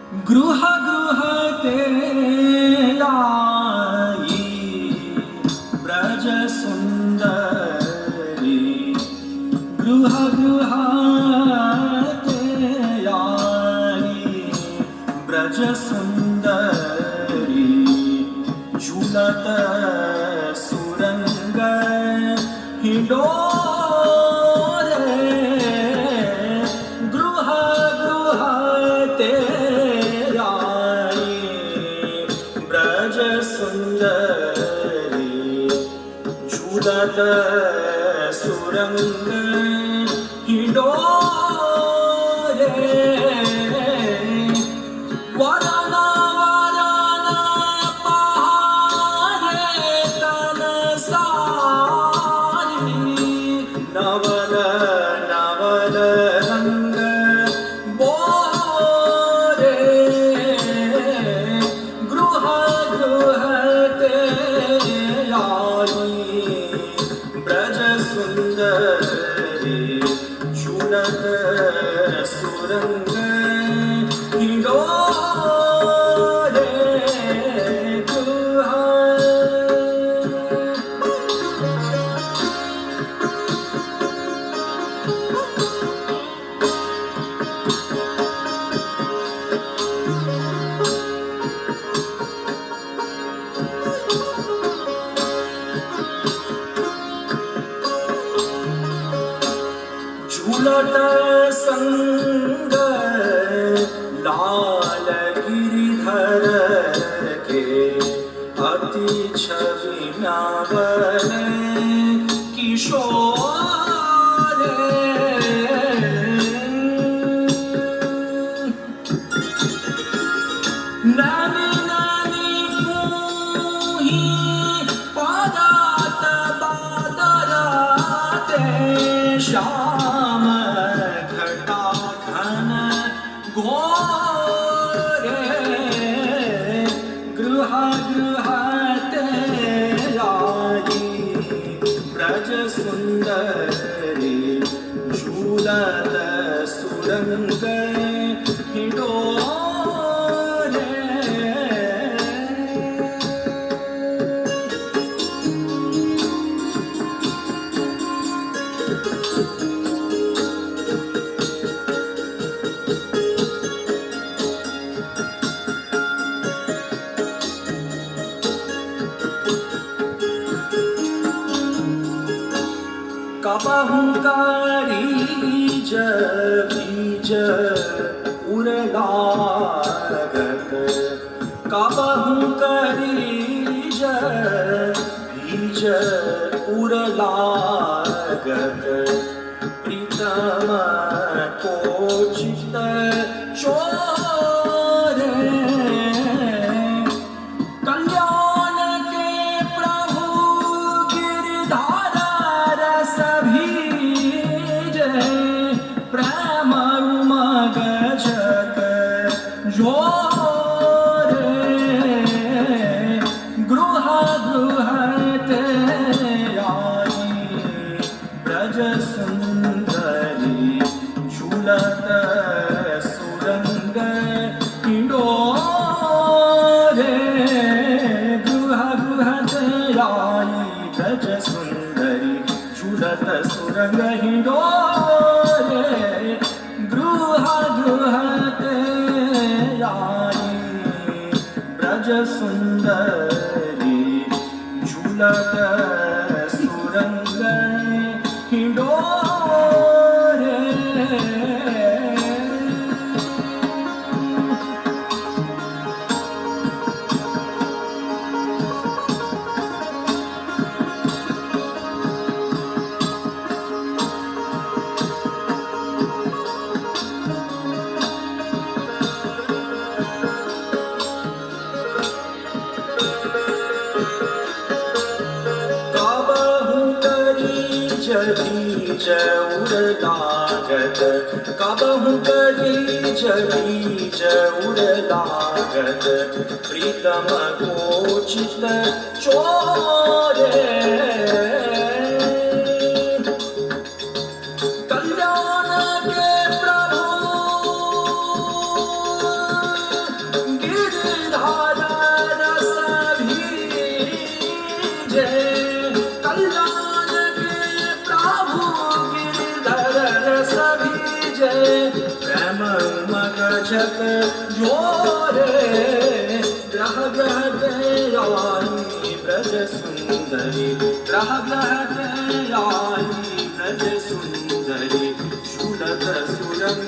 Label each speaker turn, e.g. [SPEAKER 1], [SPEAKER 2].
[SPEAKER 1] गृह गृह ते आई ब्रज सुंदरी गृह गृह ते आई ब्रज सुंदरी झूलत सुरंग हिंडोरे गृह गृह ते आई ब्रज सुंदरी झूलत सुरंग हिंडोरे वरना वरना पहारे तन सारी नवल नवल रंग बोरे गृह गृह ते आई ब्रज सुंदरी झूलत सुरंग हिंडोरे गृह झूलत संग लाल गिरिधर के अति छवि नावल किशोर नानी नानी फूही पदात बादराते श्याम घटा घन घोरे गृह गृह ते आई ब्रज सुंदरी झूलत सुरंग हिंडोरे कबहु कारीज बीज उरलागत कबहु कारीज बीज उरलागत प्रीतम कोचित चोरे कल्याण के प्रभु गिरधार रस भीजे प्रेम उमग जग जोरे गृह गृह ते आई ब्रज सुंदरी झूलत सुरंग हिंडोरे गृह गृह ते आई ब्रज सुंदरी झूलत सुरंग हिंडोरे गृह गृह ते आई ब्रज सुंदरी झूलत सुरंग हिंडोरे बीज उड़लागत कबहु बीज बीज उड़लागत प्रीतम कोचित चोरे कल्याण के प्रभु प्रेम उमग जग जोरे ग्रह ग्रह ते आई ब्रज सुंदरी ग्रह ग्रह ते आई ब्रज सुंदरी शूलत सुरंग